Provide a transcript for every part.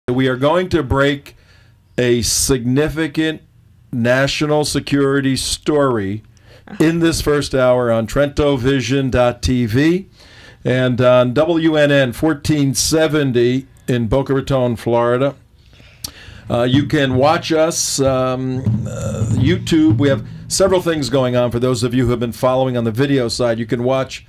We are going to break a significant national security story in this first hour on TrentoVision.tv and on WNN 1470 in Boca Raton, Florida. You can watch us YouTube. We have several things going on for those of you who have been following on the video side. You can watch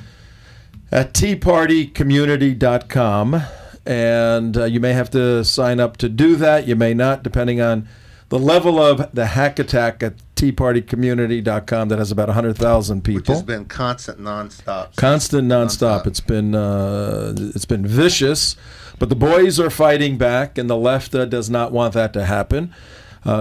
at teapartycommunity.com, and you may have to sign up to do that. You may not, depending on the level of the hack attack at teapartycommunity.com that has about 100,000 people. Which has been constant, nonstop. Constant, nonstop. It's been vicious, but the boys are fighting back, and the left does not want that to happen.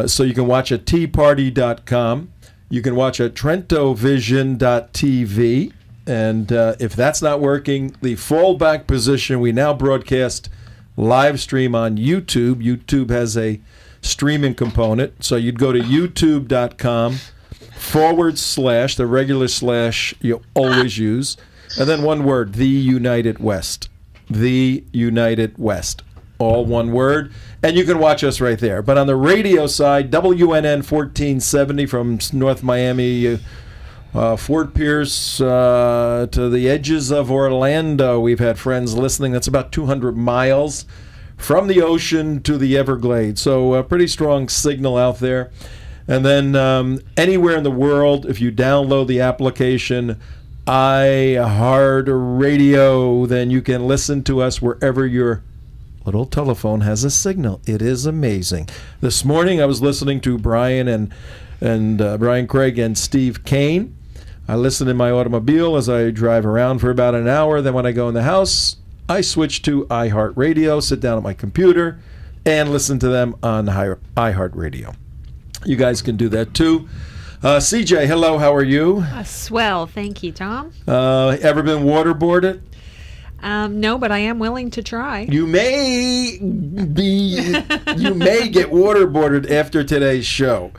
So you can watch at teaparty.com. You can watch at TrentoVision.tv. And if that's not working, the fallback position, we now broadcast live stream on YouTube. YouTube has a streaming component. So you'd go to youtube.com / the regular slash you always use, and then one word, The United West. The United West. All one word. And you can watch us right there. But on the radio side, WNN 1470 from North Miami, Fort Pierce to the edges of Orlando. We've had friends listening. That's about 200 miles from the ocean to the Everglades. So a pretty strong signal out there. And then anywhere in the world, if you download the application iHeartRadio, then you can listen to us wherever your little telephone has a signal. It is amazing. This morning I was listening to Brian Brian Craig and Steve Kane. I listen in my automobile as I drive around for about an hour. Then when I go in the house, I switch to iHeartRadio, sit down at my computer, and listen to them on iHeartRadio. You guys can do that too. CJ, hello, how are you? Swell, thank you, Tom. Ever been waterboarded? No, but I am willing to try. You may get waterboarded after today's show.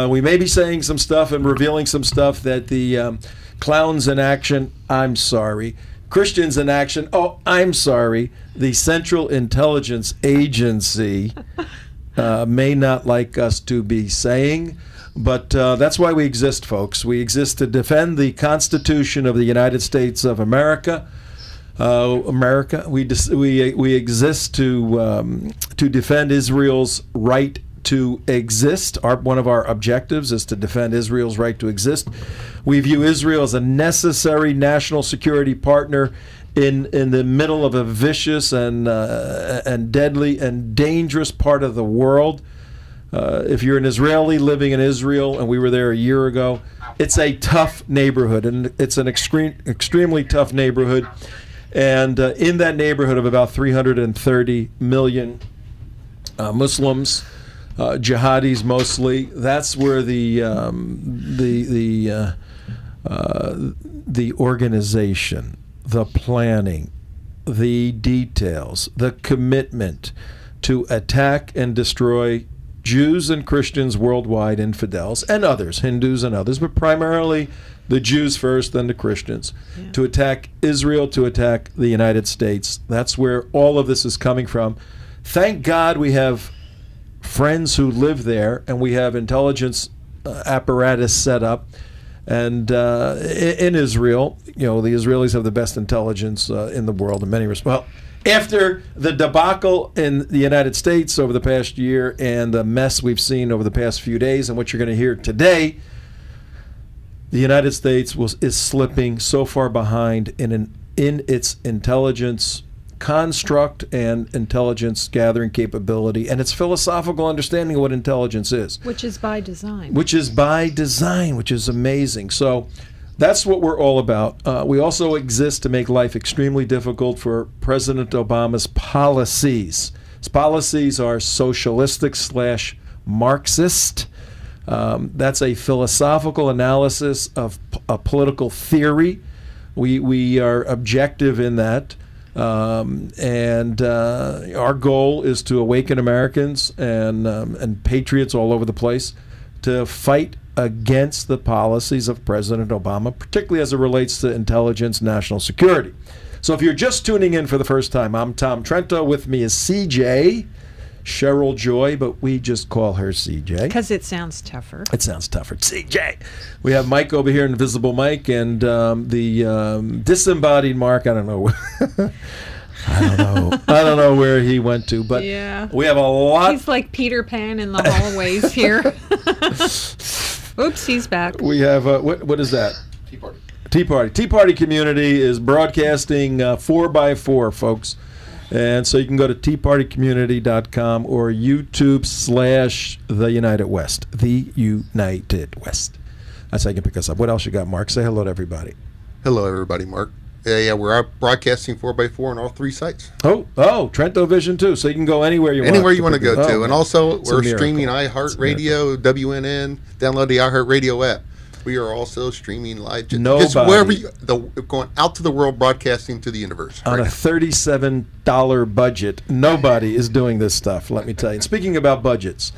We may be saying some stuff and revealing some stuff that the clowns in action, I'm sorry. Christians in action, oh, I'm sorry. The Central Intelligence Agency may not like us to be saying. But that's why we exist, folks. We exist to defend the Constitution of the United States of America. We exist to defend Israel's right to exist. One of our objectives is to defend Israel's right to exist. We view Israel as a necessary national security partner in the middle of a vicious and deadly and dangerous part of the world. If you're an Israeli living in Israel, and we were there a year ago, it's a tough neighborhood, and it's an extremely tough neighborhood. And in that neighborhood of about 330 million Muslims, jihadis mostly, that's where the organization, the planning, the details, the commitment to attack and destroy Jews and Christians worldwide, infidels, and others, Hindus and others, but primarily the Jews first, then the Christians, to attack Israel, to attack the United States. That's where all of this is coming from. Thank God we have friends who live there, and we have intelligence apparatus set up. And in Israel, you know, the Israelis have the best intelligence in the world in many respects. Well, after the debacle in the United States over the past year and the mess we've seen over the past few days and what you're going to hear today, the United States is slipping so far behind in its intelligence construct and intelligence gathering capability and its philosophical understanding of what intelligence is. Which is by design. Which is by design, which is amazing. So that's what we're all about. We also exist to make life extremely difficult for President Obama's policies. His policies are socialistic/Marxist. That's a philosophical analysis of a political theory. We are objective in that. And our goal is to awaken Americans and patriots all over the place to fight against the policies of President Obama, particularly as it relates to intelligence, national security. So if you're just tuning in for the first time, I'm Tom Trento. With me is CJ, Cheryl Joy, but we just call her CJ. Because it sounds tougher. It sounds tougher. CJ. We have Mike over here, Invisible Mike, and the disembodied Mark. I don't know. I don't know where he went to, but yeah. We have a lot. He's like Peter Pan in the hallways here. Oops, he's back. We have, what is that? Tea Party. Tea Party. Tea Party Community is broadcasting 4x4, folks. And so you can go to teapartycommunity.com or YouTube/The United West. The United West. That's how you can pick us up. What else you got, Mark? Say hello to everybody. Hello, everybody, Mark. Yeah, we're out broadcasting 4x4 on all 3 sites. Oh, Trento Vision too. So you can go anywhere you want. Anywhere you want to go to. And also, It's a we're miracle. streaming iHeartRadio, WNN. Download the iHeartRadio app. We are also streaming live. Just wherever going out to the world, broadcasting to the universe. On a $37 budget, nobody is doing this stuff, let me tell you. And speaking about budgets,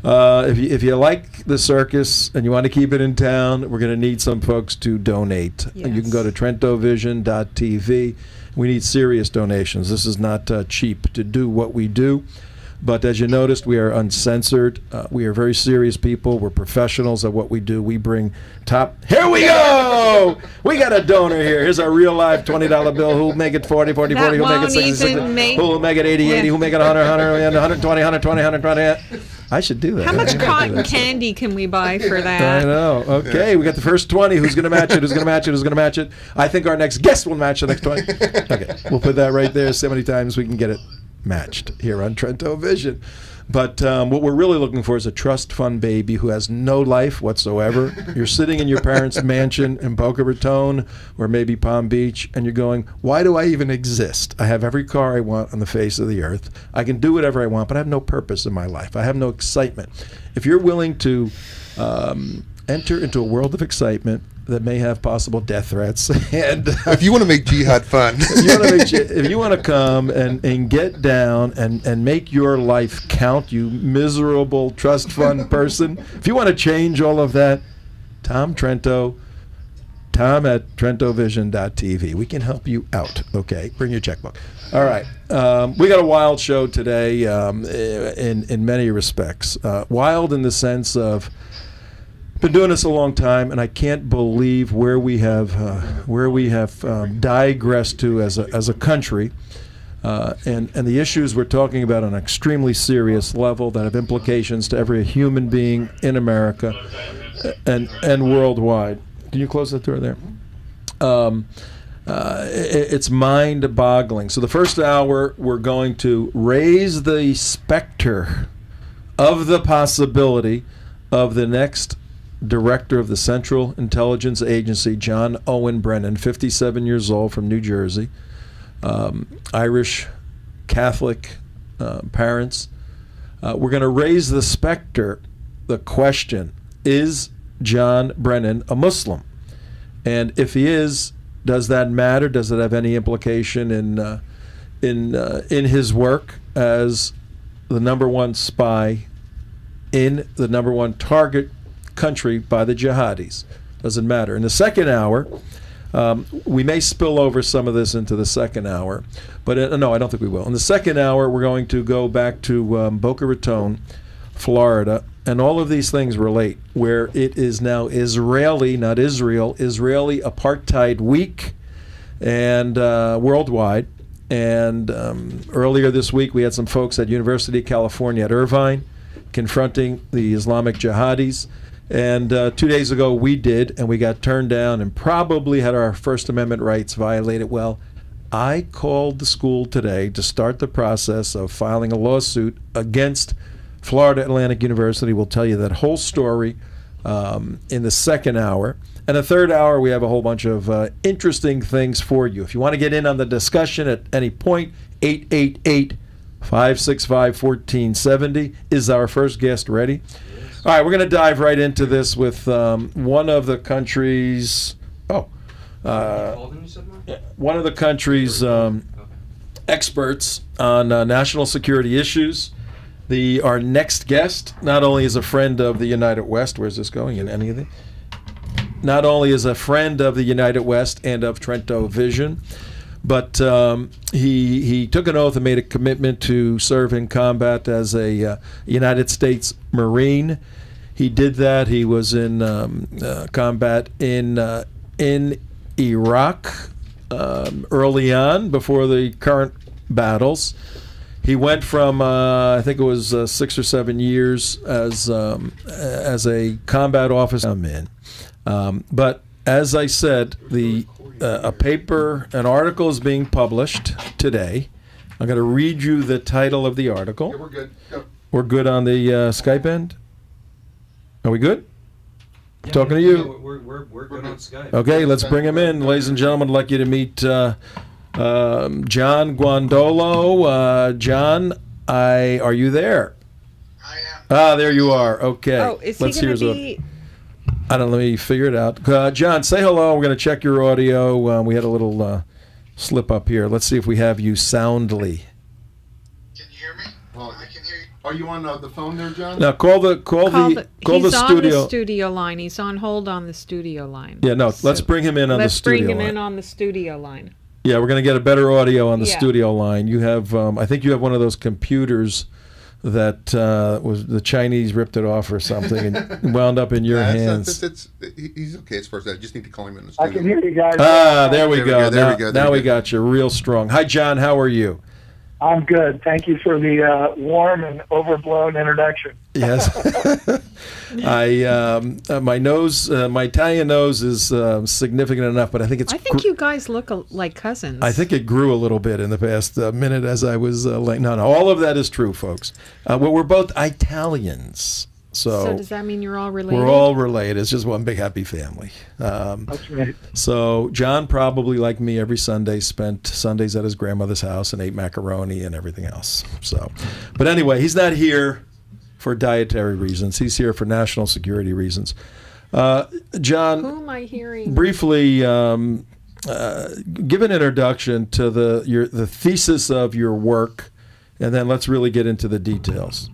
if you like the circus and you want to keep it in town, we're going to need some folks to donate. Yes. You can go to trentovision.tv. We need serious donations. This is not cheap to do what we do. But as you noticed, we are uncensored. We are very serious people. We're professionals at what we do. We bring top. Here we go! We got a donor here. Here's our real live $20 bill. Who'll make it 40, 40, 40? Who'll make it 60, 60? Who'll make it 80, 80? Who'll make it 100, 100, 120, 120, 120? I should do that. How much cotton candy can we buy for that? I know. Okay, we got the first 20. Who's going to match it? Who's going to match it? Who's going to match it? I think our next guest will match the next 20. Okay, we'll put that right there. See how many times we can get it matched here on Trento Vision. But what we're really looking for is a trust fund baby who has no life whatsoever. You're sitting in your parents' mansion in Boca Raton or maybe Palm Beach, and you're going, why do I even exist? I have every car I want on the face of the earth. I can do whatever I want, but I have no purpose in my life. I have no excitement. If you're willing to enter into a world of excitement that may have possible death threats, and if you want to make jihad fun, if you want to come and get down and make your life count, you miserable trust fund person, if you want to change all of that, Tom Trento, Tom at trentovision.tv. We can help you out. Okay, bring your checkbook. All right, we got a wild show today in many respects. Wild in the sense of been doing this a long time, and I can't believe where we have digressed to as a country, and the issues we're talking about on an extremely serious level that have implications to every human being in America and worldwide. Can you close that door there? It's mind-boggling. So the first hour, we're going to raise the specter of the possibility of the next Director of the Central Intelligence Agency, John Owen Brennan, 57 years old, from New Jersey, Irish Catholic parents. We're going to raise the specter, the question, is John Brennan a Muslim? And if he is, does that matter? Does it have any implication in his work as the #1 spy in the #1 target country by the jihadis? Doesn't matter. In the second hour, we may spill over some of this into the second hour, but no, I don't think we will. In the second hour, we're going to go back to Boca Raton, Florida, and all of these things relate, where it is now Israeli, not Israel, Israeli apartheid week, and worldwide. And earlier this week, we had some folks at University of California at Irvine confronting the Islamic jihadis. And 2 days ago we did, and we got turned down and probably had our First Amendment rights violated. Well, I called the school today to start the process of filing a lawsuit against Florida Atlantic University. We'll tell you that whole story in the second hour. And the third hour, we have a whole bunch of interesting things for you. If you want to get in on the discussion at any point, 888-565-1470 is our first guest. Ready? All right, we're going to dive right into this with one of the country's experts on national security issues. Our next guest not only is a friend of the United West. Where's this going? In anything? Not only is a friend of the United West and of Trento Vision, But he took an oath and made a commitment to serve in combat as a United States Marine. He did that. He was in combat in Iraq early on, before the current battles. He went from I think it was 6 or 7 years as a combat officer. I'm in, but as I said, an article is being published today. I'm going to read you the title of the article. Yeah, we're good. Go. We're good on the Skype end. Are we good? Yeah, talking to you. Yeah, we're good on Skype. Okay, let's bring him in, ladies and gentlemen. I'd like you to meet John Guandolo. John, are you there? I am. Ah, there you are. Okay. Oh, is he going to be... I don't know. Let me figure it out. John, say hello. We're going to check your audio. We had a little slip up here. Let's see if we have you soundly. Can you hear me? Oh, I can hear you. Are you on the phone there, John? Now call the He's studio. on the studio line. He's on hold on the studio line. Yeah, no. Let's bring him in on the studio line. Let's bring him in on the studio line. Yeah, we're going to get a better audio on the studio line. You have, I think you have one of those computers that was the Chinese ripped it off or something and wound up in your hands. He's okay as far as that. I just need to call him in the studio. I can hear you guys. There we go. Now we got you real strong. Hi, John. How are you? I'm good. Thank you for the warm and overblown introduction. Yes. My nose, my Italian nose is significant enough, but I think I think you guys look like cousins. I think it grew a little bit in the past minute as I was no, all of that is true, folks. Well, we're both Italians. So does that mean you're all related? We're all related. It's just one big happy family. That's right. So John, probably like me, every Sunday spent Sundays at his grandmother's house and ate macaroni and everything else. So, but anyway, he's not here for dietary reasons. He's here for national security reasons. John, who am I hearing? Briefly, give an introduction to the thesis of your work, and then let's really get into the details.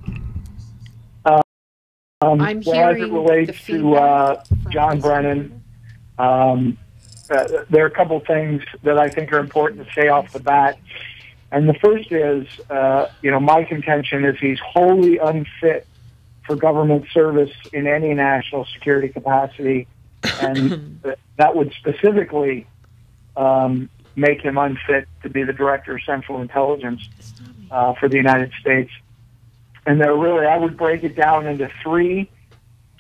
I'm hearing as it relates to John Brennan, there are a couple things that I think are important to say off the bat. And the first is, my contention is he's wholly unfit for government service in any national security capacity. And that would specifically make him unfit to be the Director of Central Intelligence for the United States. And I would break it down into 3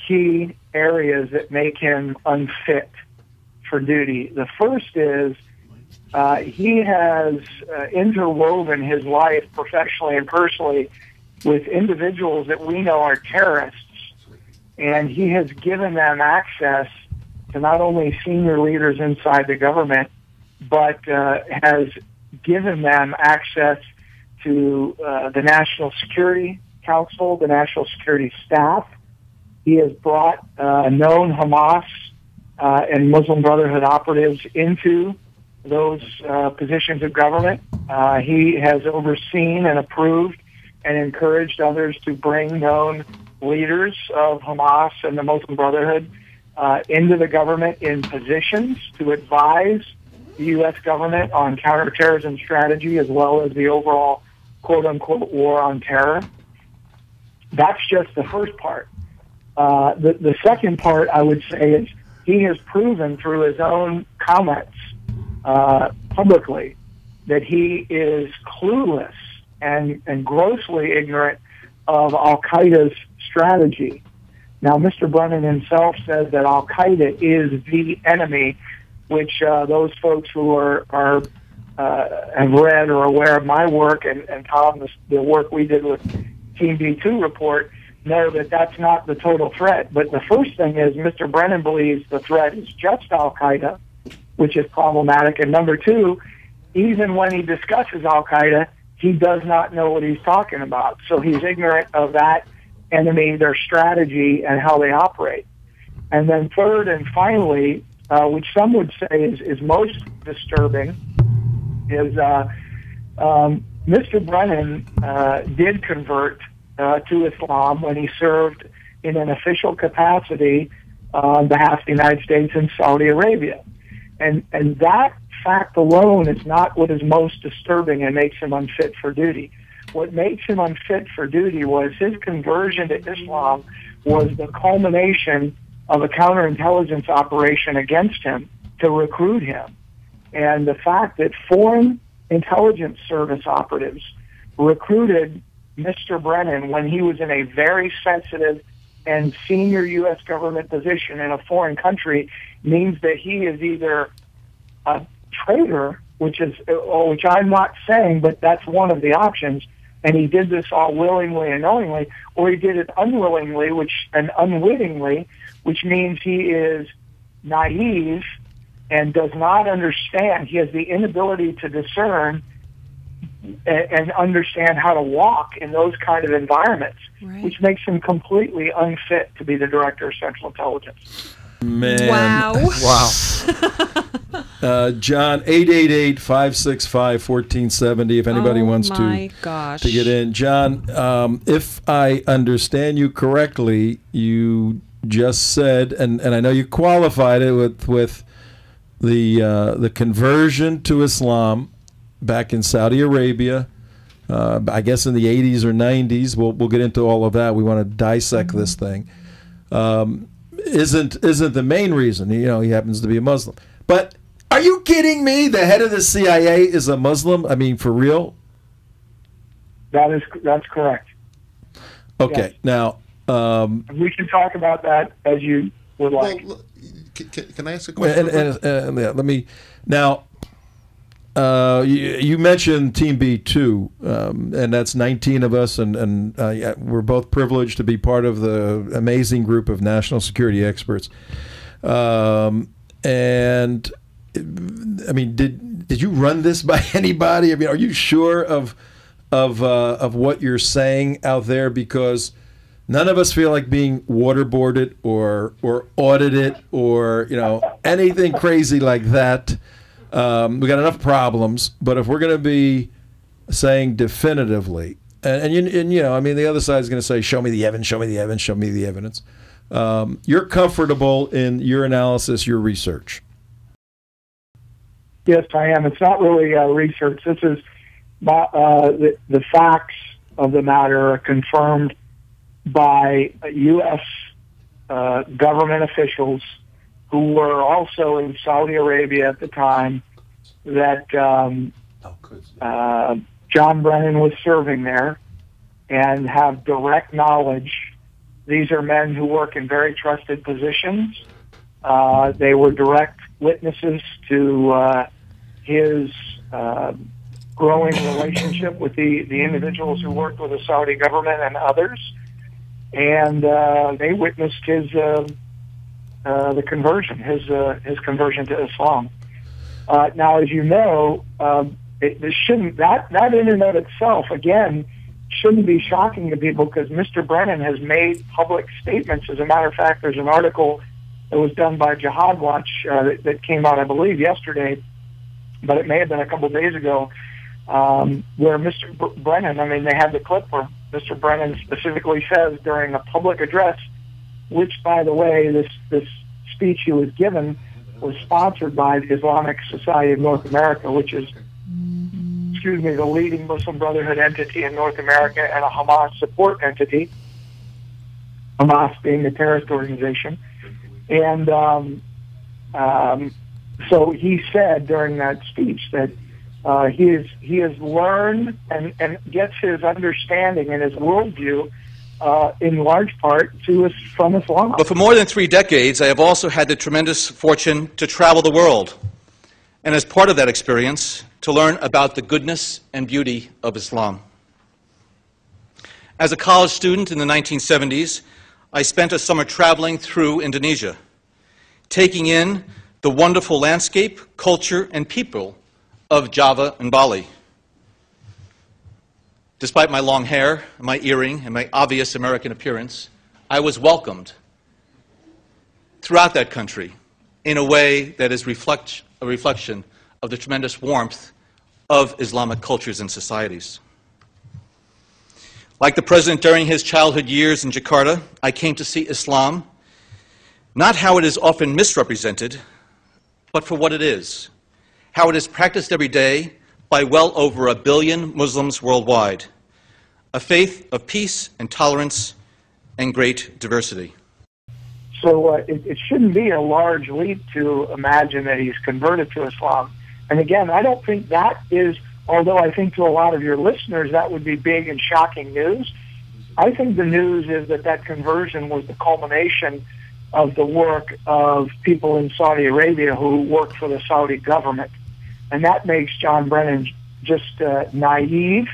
key areas that make him unfit for duty. The first is he has interwoven his life professionally and personally with individuals that we know are terrorists, and he has given them access to not only senior leaders inside the government, but has given them access to the National Security Council, the National Security Staff. He has brought known Hamas and Muslim Brotherhood operatives into those positions of government. He has overseen and approved and encouraged others to bring known leaders of Hamas and the Muslim Brotherhood into the government in positions to advise the U.S. government on counterterrorism strategy as well as the overall quote-unquote war on terror. That's just the first part. The second part, I would say, is he has proven through his own comments publicly that he is clueless and grossly ignorant of Al-Qaeda's strategy. Now, Mr. Brennan himself says that Al-Qaeda is the enemy, which those folks who have read or aware of my work and Tom, the work we did with Team B2 report, know that that's not the total threat. But the first thing is Mr. Brennan believes the threat is just Al-Qaeda, which is problematic. And number 2, even when he discusses Al-Qaeda, he does not know what he's talking about. So he's ignorant of that enemy, their strategy, and how they operate. And then third and finally, which some would say is most disturbing, is Mr. Brennan did convert to Islam when he served in an official capacity on behalf of the United States in Saudi Arabia. And that fact alone is not what is most disturbing and makes him unfit for duty. What makes him unfit for duty was his conversion to Islam was the culmination of a counterintelligence operation against him to recruit him. And the fact that foreign intelligence service operatives recruited Mr. Brennan when he was in a very sensitive and senior U.S. government position in a foreign country means that he is either a traitor, which I'm not saying, but that's one of the options, and he did this all willingly and knowingly, or he did it unwillingly and unwittingly, which means he is naive and does not understand. He has the inability to discern and understand how to walk in those kind of environments, right, which makes him completely unfit to be the director of Central Intelligence. Man. Wow. Wow. John, 888-565-1470 if anybody wants to get in. John, if I understand you correctly, you just said, and I know you qualified it with the conversion to Islam back in Saudi Arabia, I guess in the 80s or 90s. We'll get into all of that. We want to dissect this thing. Isn't the main reason. He happens to be a Muslim. But are you kidding me? The head of the CIA is a Muslim? I mean, for real? That's correct. Okay, yes. Now we can talk about that as you would like. Well, can I ask a question? Let me now. You mentioned Team B2, and that's 19 of us, and we're both privileged to be part of the amazing group of national security experts. And I mean, did you run this by anybody? I mean, are you sure of what you're saying out there? Because none of us feel like being waterboarded or audited or anything crazy like that. We got enough problems, but if we're going to be saying definitively, and I mean, the other side is going to say, show me the evidence, show me the evidence, show me the evidence. You're comfortable in your analysis, your research. Yes, I am. It's not really research. This is the facts of the matter are confirmed by U.S. Government officials who were also in Saudi Arabia at the time that John Brennan was serving there, and have direct knowledge. These are men who work in very trusted positions. They were direct witnesses to his growing relationship with the individuals who worked with the Saudi government and others, and they witnessed his the conversion, his conversion to Islam. Now, as you know, this shouldn't that in and of itself again shouldn't be shocking to people, because Mr. Brennan has made public statements. As a matter of fact, there's an article that was done by Jihad Watch that came out, I believe, yesterday, but it may have been a couple of days ago, where Mr. Brennan, I mean, they have the clip where Mr. Brennan specifically says during a public address, which, by the way, this speech he was given was sponsored by the Islamic Society of North America, which is, the leading Muslim Brotherhood entity in North America and a Hamas support entity, Hamas being a terrorist organization. And so he said during that speech that he has learned and gets his understanding and his worldview in large part from Islam. But for more than 3 decades, I have also had the tremendous fortune to travel the world, and as part of that experience, to learn about the goodness and beauty of Islam. As a college student in the 1970s, I spent a summer traveling through Indonesia, taking in the wonderful landscape, culture, and people of Java and Bali. Despite my long hair, my earring, and my obvious American appearance, I was welcomed throughout that country in a way that is a reflection of the tremendous warmth of Islamic cultures and societies. Like the president during his childhood years in Jakarta, I came to see Islam not how it is often misrepresented, but for what it is, how it is practiced every day by well over 1 billion Muslims worldwide, a faith of peace and tolerance and great diversity. So it shouldn't be a large leap to imagine that he's converted to Islam. And again, I don't think that is, although I think to a lot of your listeners that would be big and shocking news, I think the news is that conversion was the culmination of the work of people in Saudi Arabia who worked for the Saudi government. And that makes John Brennan just naive,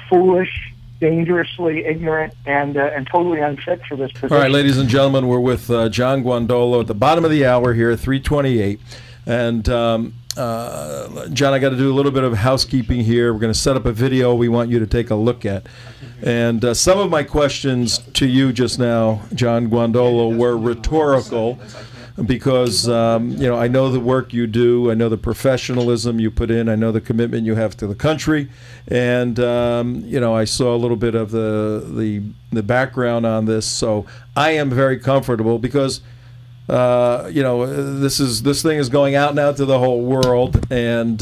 foolish, dangerously ignorant, and totally unfit for this position. All right, ladies and gentlemen, we're with John Guandolo at the bottom of the hour here, 3:28. And John, I got to do a little bit of housekeeping here. We're going to set up a video we want you to take a look at. And some of my questions to you just now, John Guandolo, were rhetorical because, I know the work you do. I know the professionalism you put in. I know the commitment you have to the country. And, I saw a little bit of the background on this. So I am very comfortable because, this thing is going out now to the whole world. And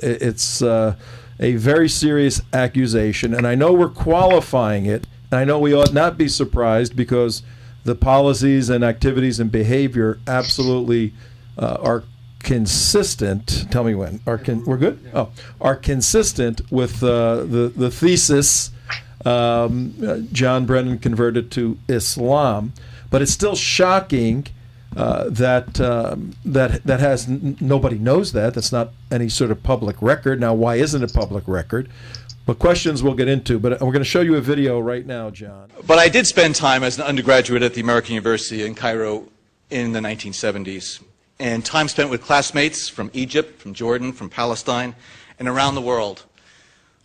it's a very serious accusation. And I know we're qualifying it. And I know we ought not be surprised because the policies and activities and behavior absolutely are consistent. Tell me when. We're good? Oh, are consistent with the thesis John Brennan converted to Islam. But it's still shocking that has nobody knows that. That's not any sort of public record. Now, why isn't it public record? But questions we'll get into, but we're going to show you a video right now, John. But I did spend time as an undergraduate at the American University in Cairo in the 1970s, and time spent with classmates from Egypt, from Jordan, from Palestine, and around the world,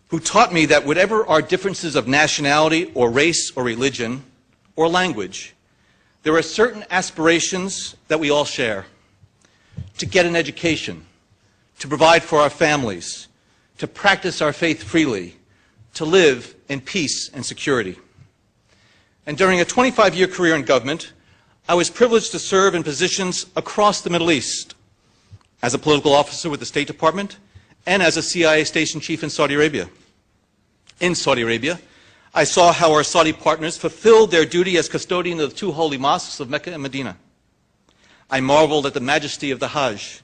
who taught me that whatever our differences of nationality or race or religion or language, there are certain aspirations that we all share: to get an education, to provide for our families, to practice our faith freely, to live in peace and security. And during a 25-year career in government, I was privileged to serve in positions across the Middle East, as a political officer with the State Department and as a CIA station chief in Saudi Arabia. In Saudi Arabia, I saw how our Saudi partners fulfilled their duty as custodian of the two holy mosques of Mecca and Medina. I marveled at the majesty of the Hajj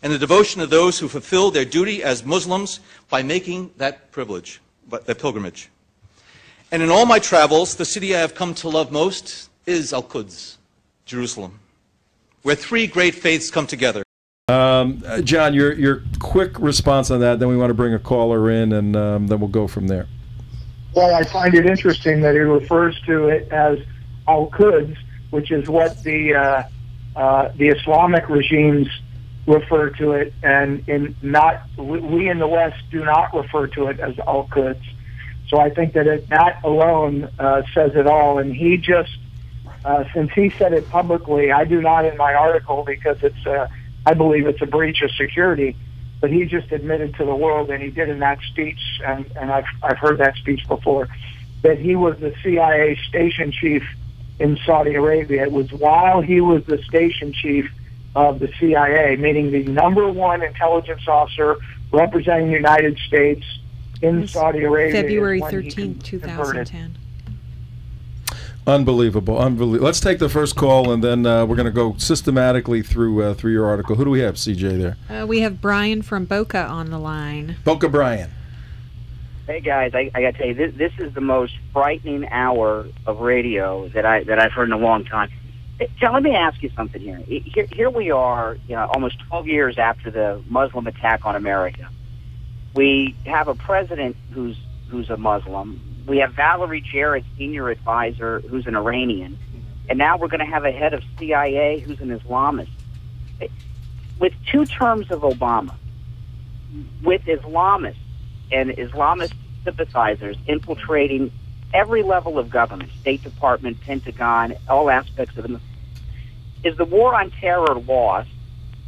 and the devotion of those who fulfill their duty as Muslims by making that pilgrimage. And in all my travels, the city I have come to love most is Al-Quds, Jerusalem, where three great faiths come together. John, your quick response on that, then we want to bring a caller in, and then we'll go from there. Well, I find it interesting that he refers to it as Al-Quds, which is what the Islamic regimes refer to it, and we in the West do not refer to it as Al-Quds. So I think that that alone says it all. And he just, since he said it publicly, I do not in my article because I believe it's a breach of security, but he just admitted to the world, and he did in that speech, and I've heard that speech before, that he was the CIA station chief in Saudi Arabia. It was while he was the station chief of the CIA, meaning the #1 intelligence officer representing the United States in Saudi Arabia. February 13th, 2010. Unbelievable, unbelievable. Let's take the first call, and then we're going to go systematically through your article. Who do we have, CJ, there? We have Brian from Boca on the line. Boca Brian. Hey guys, I got to tell you, this is the most frightening hour of radio that I've heard in a long time. John, let me ask you something here. Here we are, almost 12 years after the Muslim attack on America. We have a president who's a Muslim. We have Valerie Jarrett, senior advisor, who's an Iranian. And now we're going to have a head of CIA who's an Islamist. With 2 terms of Obama, with Islamists and Islamist sympathizers infiltrating every level of government, State Department, Pentagon, all aspects of it, is the war on terror lost,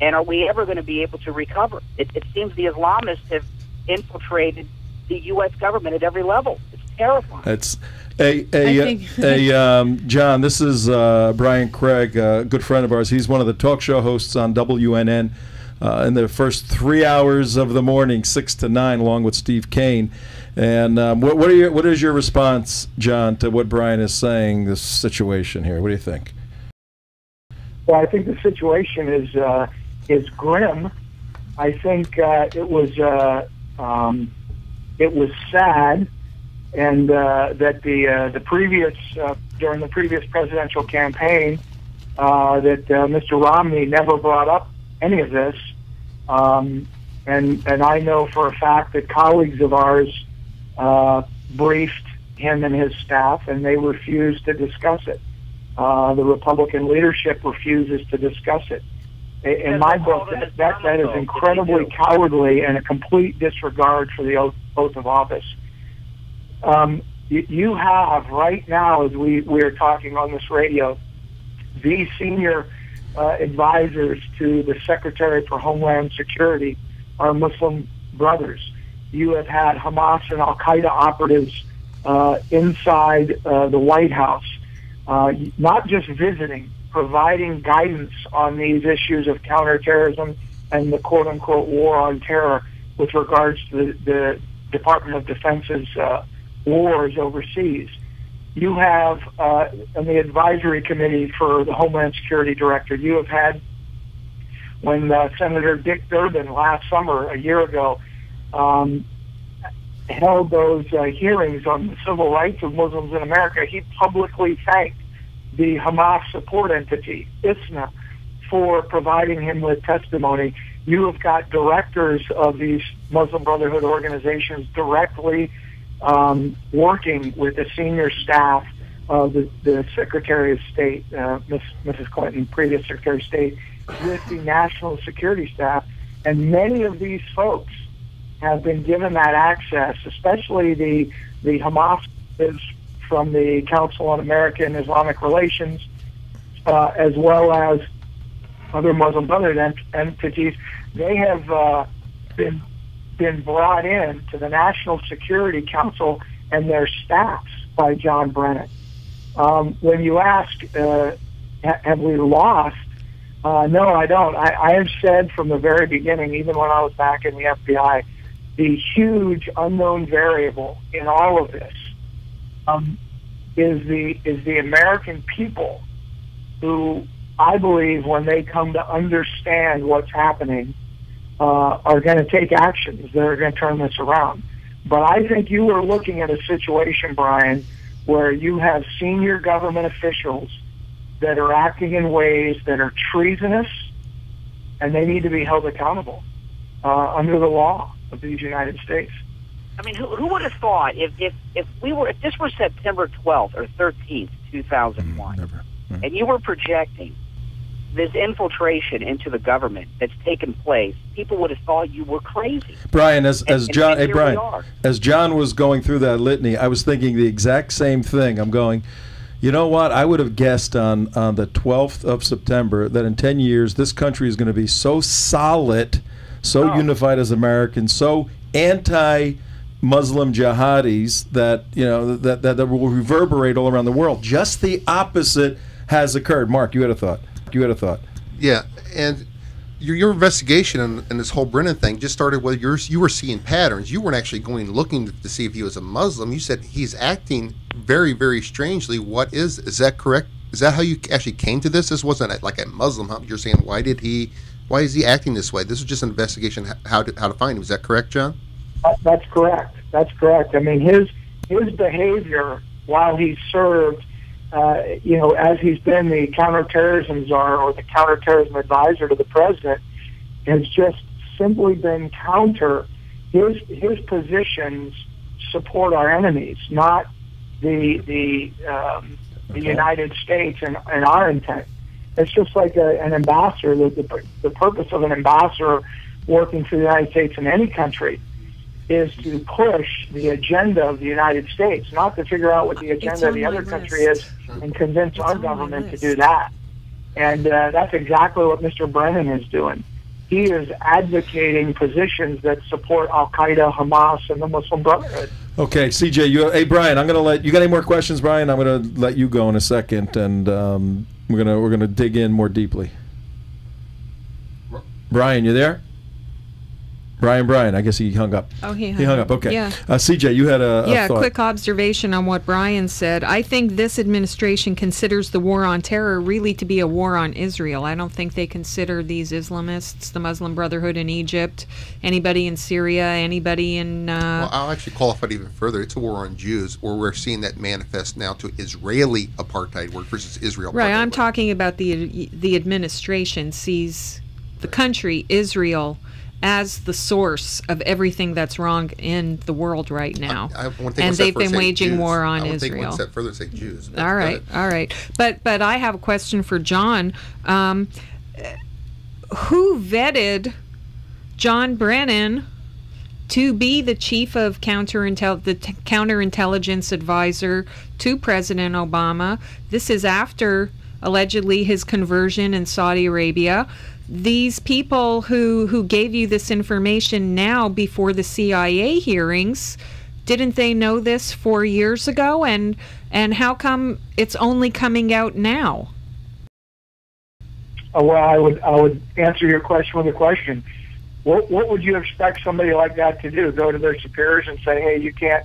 and are we ever going to be able to recover? It seems the Islamists have infiltrated the U.S. government at every level. It's terrifying. It's John, this is Brian Craig, a good friend of ours. He's one of the talk show hosts on WNN. in the first 3 hours of the morning, 6 to 9, along with Steve Kane. And what is your response, John, to what Brian is saying, this situation here? What do you think? Well, I think the situation is grim. I think it was sad, and that the previous during the previous presidential campaign that Mr. Romney never brought up any of this, and I know for a fact that colleagues of ours briefed him and his staff, and they refused to discuss it. The Republican leadership refuses to discuss it. In my book, that is incredibly cowardly and a complete disregard for the oath of office. You have right now, as we are talking on this radio, the senior advisors to the Secretary for Homeland Security are Muslim brothers. You have had Hamas and Al-Qaeda operatives inside the White House, not just visiting, providing guidance on these issues of counterterrorism and the quote-unquote war on terror with regards to the Department of Defense's wars overseas. You have, on the advisory committee for the Homeland Security Director, you have had, when Senator Dick Durbin last summer, a year ago, held those hearings on the civil rights of Muslims in America, he publicly thanked the Hamas support entity, ISNA, for providing him with testimony. You have got directors of these Muslim Brotherhood organizations directly working with the senior staff of the Secretary of State, Mrs. Clinton, previous Secretary of State, with the national security staff. And many of these folks have been given that access, especially the Hamas from the Council on American and Islamic Relations, as well as other Muslim Brotherhood entities. They have been brought in to the National Security Council and their staffs by John Brennan. When you ask, have we lost? No, I don't. I have said from the very beginning, even when I was back in the FBI, the huge unknown variable in all of this is the American people, who I believe, when they come to understand what's happening, are going to take actions that are going to turn this around. But I think you are looking at a situation, Brian, where you have senior government officials that are acting in ways that are treasonous, and they need to be held accountable under the law of these United States. I mean, who would have thought if this were September 12th or 13th, 2001, and you were projecting this infiltration into the government that's taken place, people would have thought you were crazy. Brian, as John was going through that litany, I was thinking the exact same thing. I'm going, you know what? I would have guessed on the 12th of September that in 10 years this country is going to be so solid, so unified as Americans, so anti-Muslim jihadis that that will reverberate all around the world. Just the opposite has occurred. Mark, you had a thought. Yeah, and your investigation and this whole Brennan thing just started with you were seeing patterns. You weren't actually going looking to see if he was a Muslim. You said he's acting very, very strangely. Is that correct? Is that how you actually came to this? This wasn't like a Muslim hunt. You're saying why is he acting this way? This was just an investigation how to find him. Is that correct, John? That's correct. That's correct. I mean, his behavior while he served, as he's been the counterterrorism czar or the counterterrorism advisor to the president, has just simply been counter. His positions support our enemies, not the United States and our intent. It's just like an ambassador. The purpose of an ambassador working for the United States in any country is to push the agenda of the United States, not to figure out what the agenda of the other country is and convince our government to do that. And that's exactly what Mr. Brennan is doing. He is advocating positions that support Al-Qaeda, Hamas, and the Muslim Brotherhood. Okay, CJ, hey Brian, I'm going to let you got any more questions, Brian? I'm going to let you go in a second, and we're gonna dig in more deeply. Brian, you there? Brian, I guess he hung up. Oh, he hung up. Okay. Yeah. CJ, you had a thought. Quick observation on what Brian said. I think this administration considers the war on terror really to be a war on Israel. I don't think they consider these Islamists, the Muslim Brotherhood in Egypt, anybody in Syria, anybody in... Well, I'll actually qualify it even further. It's a war on Jews, where we're seeing that manifest now to Israeli apartheid work versus Israel apartheid Right, I'm work. talking about the administration sees the country, Israel, as the source of everything that's wrong in the world right now. I want to take and one step they've further, been say waging Jews. war on I would take Israel. one step further, say Jews. All right. But I have a question for John. Who vetted John Brennan to be the chief of counterintelligence advisor to President Obama? This is after allegedly his conversion in Saudi Arabia. These people who gave you this information now before the CIA hearings, didn't they know this 4 years ago? And how come it's only coming out now? Well, I would answer your question with a question. What would you expect somebody like that to do? Go to their superiors and say, "Hey, you can't,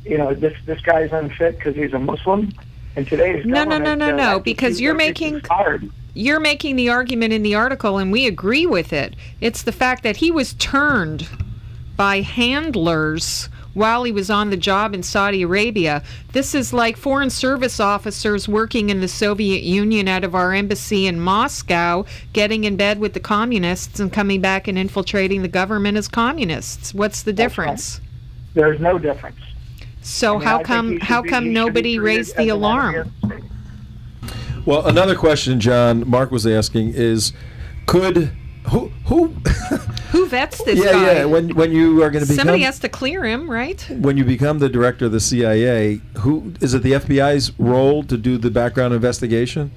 this guy's unfit because he's a Muslim." And today's government, no, because you're making the argument in the article, and we agree with it. It's the fact that he was turned by handlers while he was on the job in Saudi Arabia. This is like Foreign Service officers working in the Soviet Union out of our embassy in Moscow, getting in bed with the communists and coming back and infiltrating the government as communists. What's the difference? Right. There's no difference. So how come nobody raised the alarm? Well, another question, John, Mark was asking is, who who vets this guy? Yeah. When you are going to become, somebody has to clear him, right? When you become the director of the CIA, who is it? The FBI's role to do the background investigation?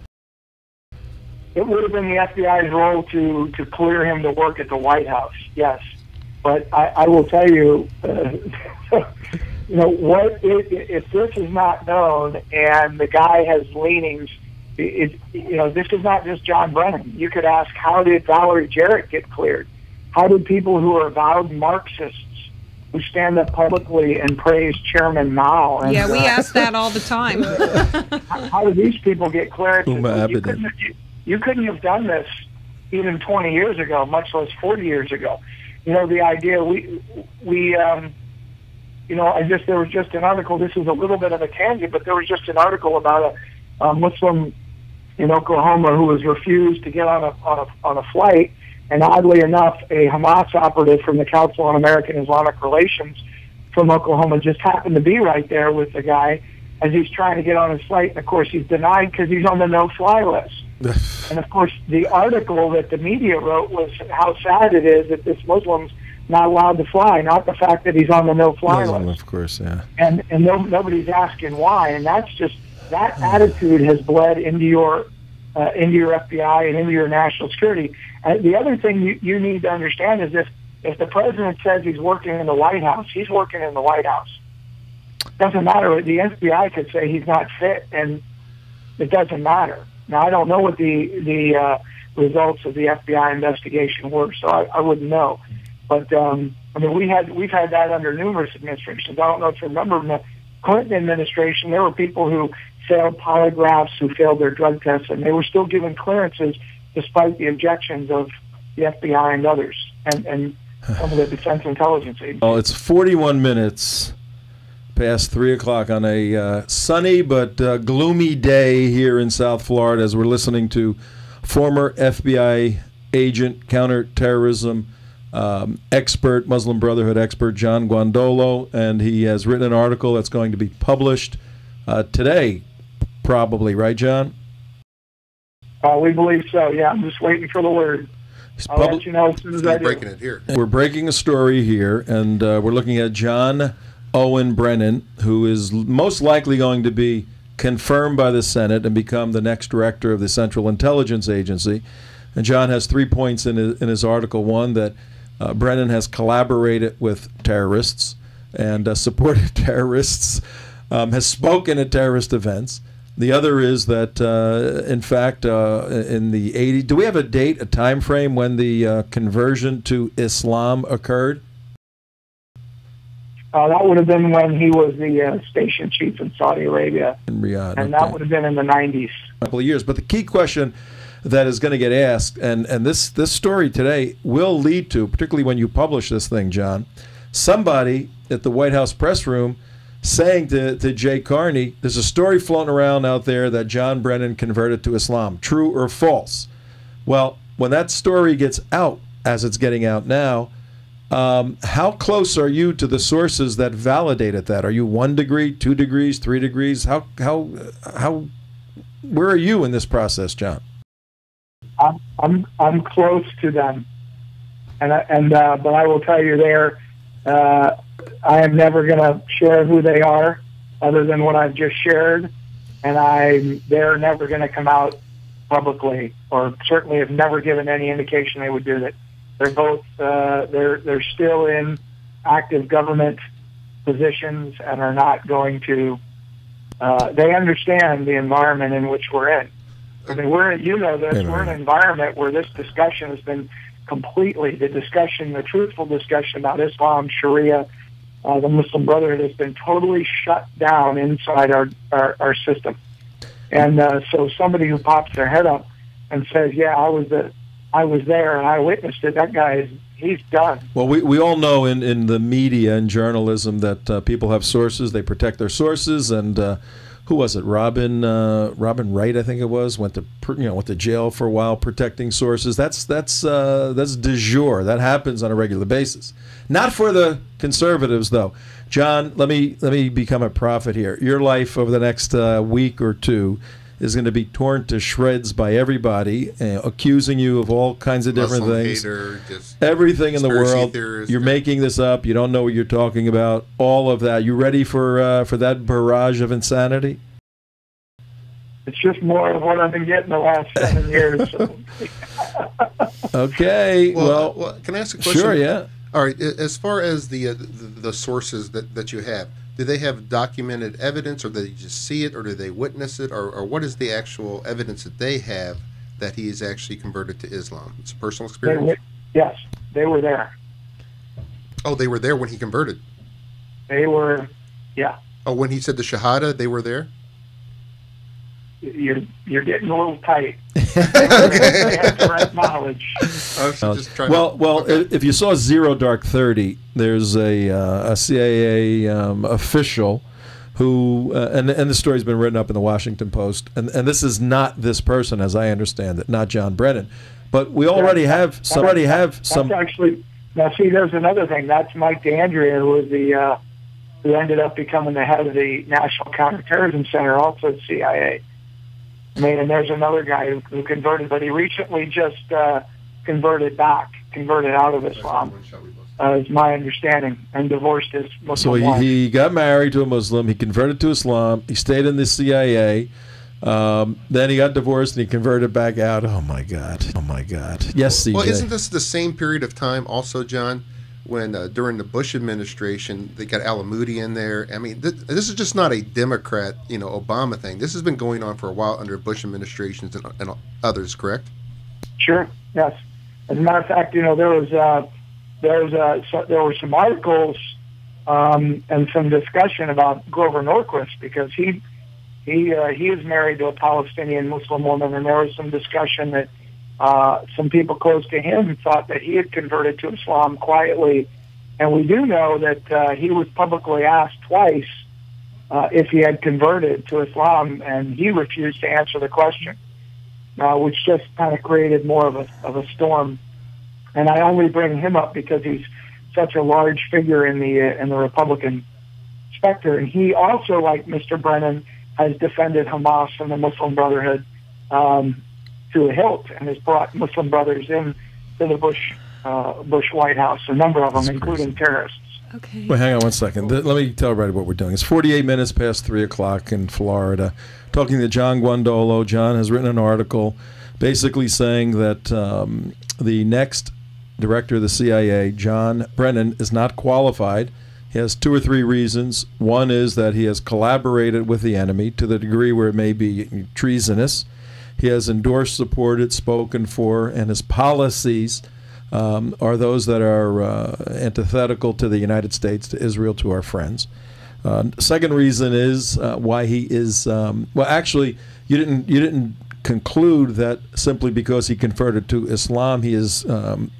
It would have been the FBI's role to clear him to work at the White House. Yes, but I will tell you. If this is not known and the guy has leanings, this is not just John Brennan. You could ask, how did Valerie Jarrett get cleared? How did people who are avowed Marxists, who stand up publicly and praise Chairman Mao? And, we ask that all the time. How did these people get cleared? You couldn't have done this even 20 years ago, much less 40 years ago. The idea there was just an article. This is a little bit of a tangent, but there was just an article about a Muslim in Oklahoma who was refused to get on a flight, and oddly enough, a Hamas operative from the Council on American Islamic Relations from Oklahoma just happened to be right there with the guy as he's trying to get on his flight, and of course he's denied because he's on the no-fly list. And of course, the article that the media wrote was how sad it is that this Muslim's not allowed to fly, not the fact that he's on the no-fly list. Of course, yeah. And nobody's asking why, and that's just, that attitude has bled into your FBI and into your national security. The other thing you need to understand is if the president says he's working in the White House, he's working in the White House. Doesn't matter. The FBI could say he's not fit, and it doesn't matter. Now, I don't know what the results of the FBI investigation were, so I wouldn't know. But we've had that under numerous administrations. I don't know if you remember in the Clinton administration, there were people who failed polygraphs, who failed their drug tests, and they were still given clearances despite the objections of the FBI and others, and some of the Defense Intelligence Agency. Well, it's 41 minutes past 3 o'clock on a sunny but gloomy day here in South Florida as we're listening to former FBI agent, counterterrorism expert, Muslim Brotherhood expert John Guandolo, and he has written an article that's going to be published today, probably, right, John? We believe so, yeah. I'm just waiting for the word. I'll let you know as soon as I do. Breaking it here. We're breaking a story here, and we're looking at John Owen Brennan, who is most likely going to be confirmed by the Senate and become the next director of the Central Intelligence Agency. And John has 3 points in his article. One, that Brennan has collaborated with terrorists and supported terrorists, has spoken at terrorist events, The other is that, in fact, in the 80s, do we have a date, a time frame when the conversion to Islam occurred? That would have been when he was the station chief in Saudi Arabia. In Riyadh. And that would have been in the 90s. A couple of years. But the key question that is going to get asked, and this story today will lead to, particularly when you publish this thing, John, somebody at the White House press room saying to Jay Carney, there's a story floating around out there that John Brennan converted to Islam. True or false? Well, when that story gets out, as it's getting out now, how close are you to the sources that validated that? Are you 1 degree, 2 degrees, 3 degrees? How where are you in this process, John? I'm close to them, but I will tell you I am never going to share who they are, other than what I've just shared, and they're never going to come out publicly, or certainly have never given any indication they would do that. They're both they're still in active government positions and are not going to. They understand the environment in which we're in. I mean, we're in an environment where this discussion has been completely the truthful discussion about Islam, Sharia, the Muslim Brotherhood has been totally shut down inside our system. And so somebody who pops their head up and says, "Yeah, I was there and I witnessed it," that guy he's done. Well, we all know in the media and journalism that people have sources. They protect their sources, and who was it? Robin Wright, I think it was, went to jail for a while protecting sources. That's de jure. That happens on a regular basis. Not for the conservatives, though. John, let me become a prophet here. Your life over the next week or two is going to be torn to shreds by everybody, accusing you of all kinds of different things. Hater, just everything in the world. Theorist, you're making this up. You don't know what you're talking about. All of that. You ready for that barrage of insanity? It's just more of what I've been getting the last 7 years. So. Okay. Well, can I ask a question? Sure. Yeah. All right. As far as the sources that you have, do they have documented evidence, or do they just see it, or do they witness it, or what is the actual evidence that they have that he is actually converted to Islam? It's a personal experience? Yes, they were there. Oh, they were there when he converted? They were, yeah. Oh, when he said the Shahada, they were there? You're getting a little tight. They have the right knowledge. If you saw Zero Dark 30, there's a CIA official who, and the story's been written up in the Washington Post, and this is not this person, as I understand it, not John Brennan, but we already have some. That's actually, now see, there's another thing. That's Mike DeAndrea, who was who ended up becoming the head of the National Counter Terrorism Center, also at CIA. I mean, and there's another guy who converted, but he recently just converted out of Islam, is my understanding, and divorced his Muslim wife. So he got married to a Muslim, he converted to Islam, he stayed in the CIA, then he got divorced and he converted back out. Oh my God. Yes, CJ. Well, isn't this the same period of time also, John, when during the Bush administration they got Al-Moody in there? I mean, this is just not a Democrat, Obama thing. This has been going on for a while under Bush administrations and others, correct? Sure. Yes. As a matter of fact, there were some articles and some discussion about Grover Norquist, because he is married to a Palestinian Muslim woman, and there was some discussion that some people close to him thought that he had converted to Islam quietly. And we do know that he was publicly asked twice if he had converted to Islam, and he refused to answer the question, which just kind of created more of a storm. And I only bring him up because he's such a large figure in the Republican specter. And he also, like Mr. Brennan, has defended Hamas and the Muslim Brotherhood to a hilt, and has brought Muslim brothers in to the Bush White House, a number of them, including terrorists. Okay. Well, hang on one second. Let me tell everybody what we're doing. It's 48 minutes past 3 o'clock in Florida. Talking to John Guandolo. John has written an article basically saying that the next director of the CIA, John Brennan, is not qualified. He has 2 or 3 reasons. One is that he has collaborated with the enemy to the degree where it may be treasonous. He has endorsed, supported, spoken for, and his policies are those that are antithetical to the United States, to Israel, to our friends. Second reason is why he is well. Actually, you didn't conclude that simply because he converted to Islam, he is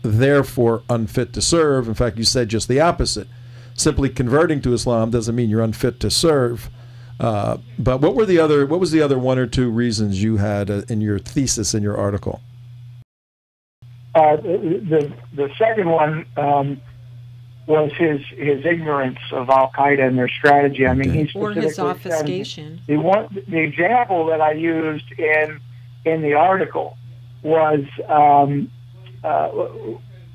therefore unfit to serve. In fact, you said just the opposite. Simply converting to Islam doesn't mean you're unfit to serve. But what was the other 1 or 2 reasons you had in your thesis in your article? The second one was his ignorance of Al Qaeda and their strategy. I mean, he or his obfuscation. The example that I used in the article was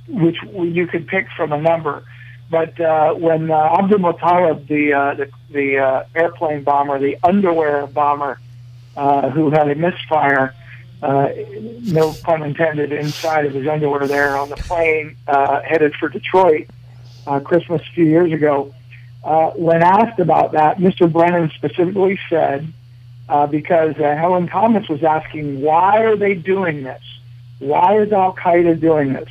which you could pick from a number. But when Abdul Muttalib, the airplane bomber, the underwear bomber, who had a misfire, no pun intended, inside of his underwear there on the plane headed for Detroit, Christmas a few years ago, when asked about that, Mr. Brennan specifically said, because Helen Thomas was asking, why are they doing this? Why is Al Qaeda doing this?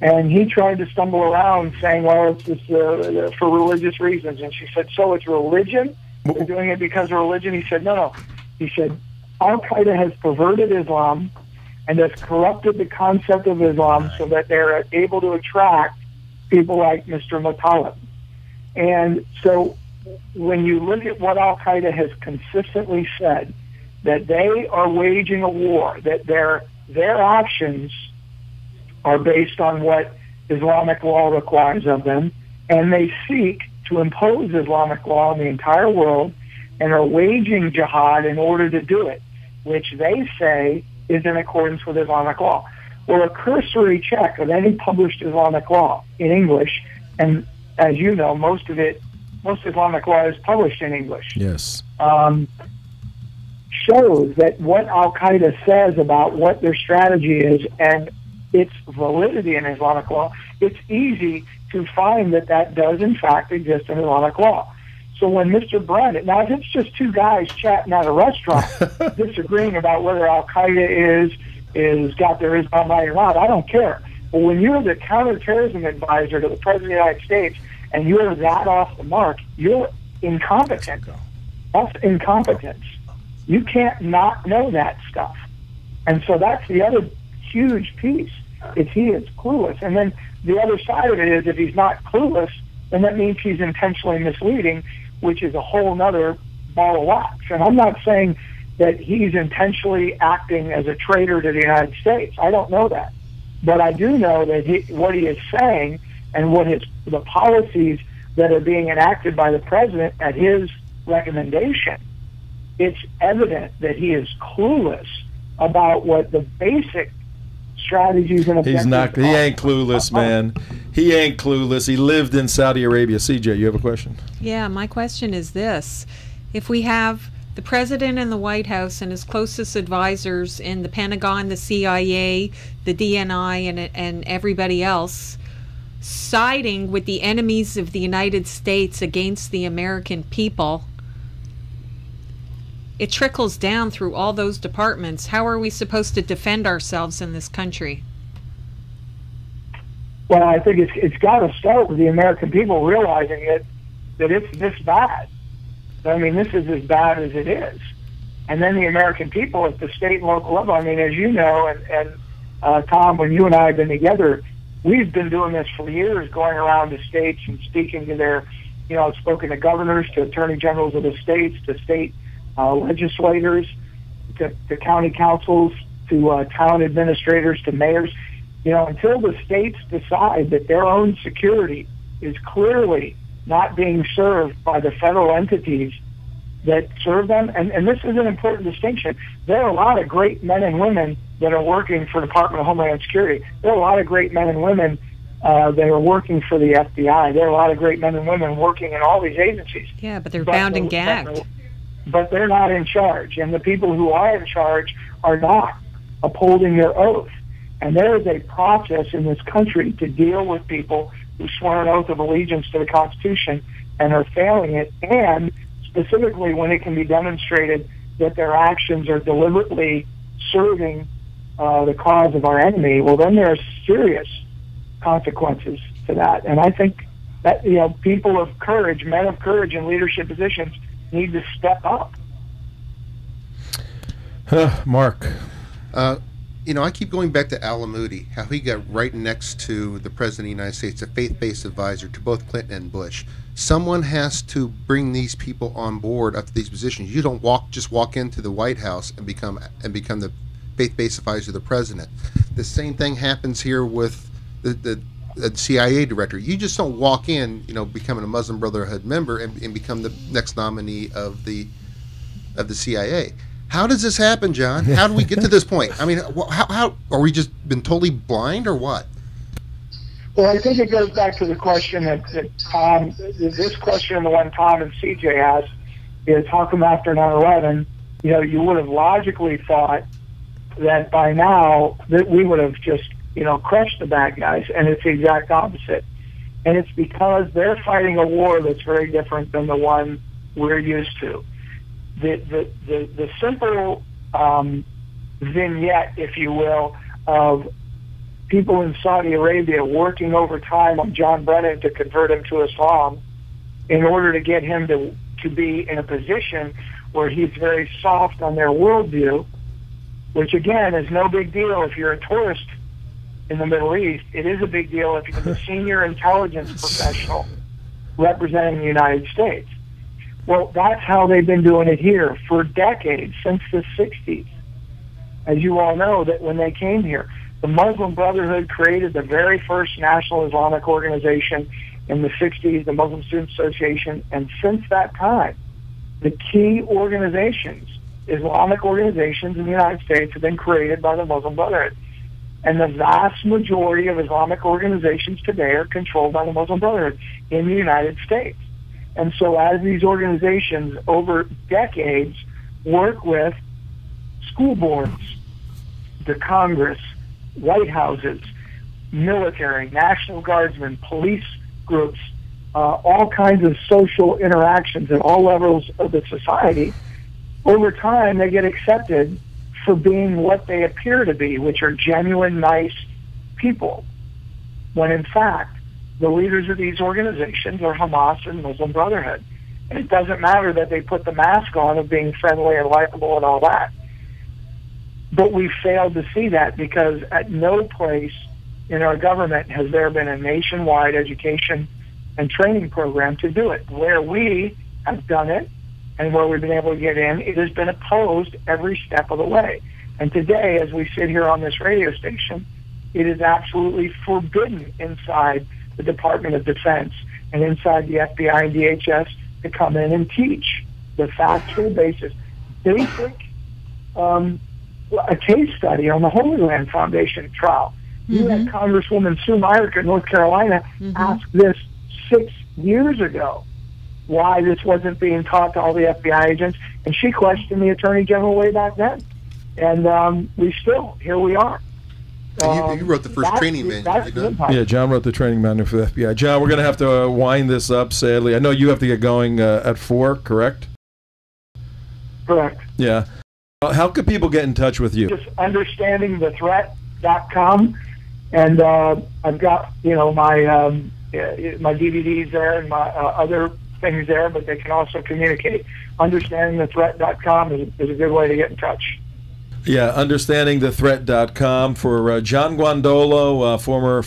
And he tried to stumble around saying, well, it's just for religious reasons. And she said, so it's religion? They're doing it because of religion? He said, no. He said, Al Qaeda has perverted Islam and has corrupted the concept of Islam so that they're able to attract people like Mr. Muttalib. And so when you look at what Al Qaeda has consistently said, that they are waging a war, that their actions are based on what Islamic law requires of them, and they seek to impose Islamic law in the entire world and are waging jihad in order to do it, which they say is in accordance with Islamic law. Well, a cursory check of any published Islamic law in English, and as you know, most Islamic law is published in English. Yes. Shows that what Al Qaeda says about what their strategy is and its validity in Islamic law, it's easy to find that does in fact exist in Islamic law. So when Mr. Brennan, now if it's just 2 guys chatting at a restaurant disagreeing about whether Al Qaeda is got their Islam right or not, I don't care. But when you're the counterterrorism advisor to the President of the United States and you're that off the mark, you're incompetent. That's incompetence. You can't not know that stuff. And so that's the other huge piece. He is clueless. And then the other side of it is if he's not clueless, then that means he's intentionally misleading, which is a whole nother ball of wax. And I'm not saying that he's intentionally acting as a traitor to the United States. I don't know that. But I do know that what he is saying and the policies that are being enacted by the president at his recommendation, it's evident that he is clueless about what the basic strategies and objectives He ain't clueless, man. He ain't clueless. He lived in Saudi Arabia. CJ, you have a question? Yeah, my question is this. If we have the president in the White House and his closest advisors in the Pentagon, the CIA, the DNI, and everybody else siding with the enemies of the United States against the American people, it trickles down through all those departments. How are we supposed to defend ourselves in this country? Well, I think it's got to start with the American people realizing that it's this bad. I mean, this is as bad as it is. And then the American people at the state and local level, I mean, as you know, and Tom, when you and I have been together, we've been doing this for years, going around to states and speaking to their, I've spoken to governors, to attorney generals of the states, to state legislators, to county councils, to town administrators, to mayors. Until the states decide that their own security is clearly not being served by the federal entities that serve them, and this is an important distinction. There are a lot of great men and women that are working for the Department of Homeland Security. There are a lot of great men and women that are working for the FBI. There are a lot of great men and women working in all these agencies. Yeah, but they're bound and gagged. But they're not in charge, and the people who are in charge are not upholding their oath. And there is a process in this country to deal with people who swore an oath of allegiance to the Constitution and are failing it, and specifically when it can be demonstrated that their actions are deliberately serving the cause of our enemy, well, then there are serious consequences to that. And I think that, people of courage, men of courage in leadership positions need to step up. Mark. I keep going back to Al Moody, how he got right next to the President of the United States, a faith-based advisor to both Clinton and Bush. Someone has to bring these people on board up to these positions. You don't just walk into the White House and become the faith-based advisor to the president. The same thing happens here with the CIA director. You just don't walk in, becoming a Muslim Brotherhood member and become the next nominee of the CIA. How does this happen, John? How do we get to this point? I mean, how are we just been totally blind or what? Well, I think it goes back to the question that Tom, this question, the one Tom and CJ asked, is how come after 9/11, you would have logically thought that by now that we would have just, crushed the bad guys, and it's the exact opposite. And it's because they're fighting a war that's very different than the one we're used to. The simple vignette, if you will, of people in Saudi Arabia working overtime on John Brennan to convert him to Islam in order to get him to be in a position where he's very soft on their worldview, which again is no big deal if you're a tourist in the Middle East. It is a big deal if you're a senior intelligence professional representing the United States. Well, that's how they've been doing it here for decades, since the 60s. As you all know, that when they came here, the Muslim Brotherhood created the very first national Islamic organization in the 60s, the Muslim Student Association, and since that time, the key organizations, Islamic organizations in the United States, have been created by the Muslim Brotherhood. And the vast majority of Islamic organizations today are controlled by the Muslim Brotherhood in the United States. And so as these organizations over decades work with school boards, the Congress, White Houses, military, National Guardsmen, police groups, all kinds of social interactions at all levels of the society, over time they get accepted for being what they appear to be, which are genuine, nice people, when in fact the leaders of these organizations are Hamas and Muslim Brotherhood. And it doesn't matter that they put the mask on of being friendly and likable and all that. But we failed to see that because at no place in our government has there been a nationwide education and training program to do it. Where we have done it and where we've been able to get in, it has been opposed every step of the way. And today, as we sit here on this radio station, it is absolutely forbidden inside the Department of Defense and inside the FBI and DHS to come in and teach the factual basis. Basic, a case study on the Holy Land Foundation trial. You had Congresswoman Sue Myrick of North Carolina ask this 6 years ago, why this wasn't being taught to all the FBI agents, and she questioned the Attorney General way back then. And here we are. You wrote the first training manual, didn't you? Yeah, John wrote the training manual for the FBI. John, we're going to have to wind this up, sadly. I know you have to get going at 4, correct? Correct. Yeah. How could people get in touch with you? Just understandingthethreat.com, and I've got my DVDs there and my other things there, but they can also communicate. Understandingthethreat.com is a good way to get in touch. Yeah, understandingthethreat.com for John Guandolo, former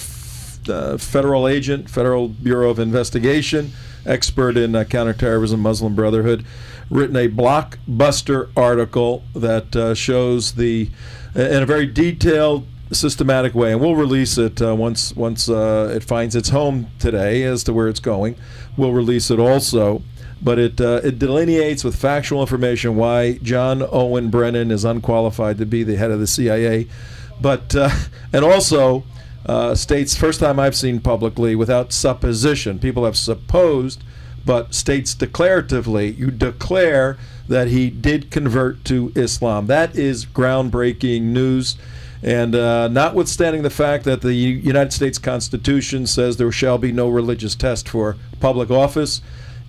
federal agent, Federal Bureau of Investigation, expert in counterterrorism, Muslim Brotherhood, written a blockbuster article that shows in a very detailed, systematic way, and we'll release it once it finds its home today as to where it's going. We'll release it also. But it delineates with factual information why John Owen Brennan is unqualified to be the head of the CIA, but and also states, first time I've seen publicly without supposition. People have supposed, but states declaratively, you declare that he did convert to Islam. That is groundbreaking news. And notwithstanding the fact that the United States Constitution says there shall be no religious test for public office,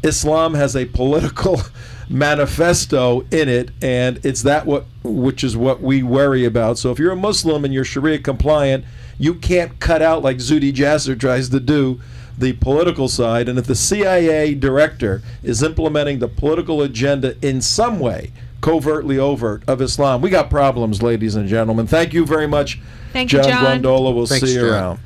Islam has a political manifesto in it, and it's which is what we worry about. So if you're a Muslim and you're Sharia compliant, you can't cut out, like Zuhdi Jasser tries to do, the political side. And if the CIA director is implementing the political agenda in some way, covertly overt, of Islam, we got problems, ladies and gentlemen. Thank you very much, Thank you, John. Grondola. We'll Thanks, see you John. around.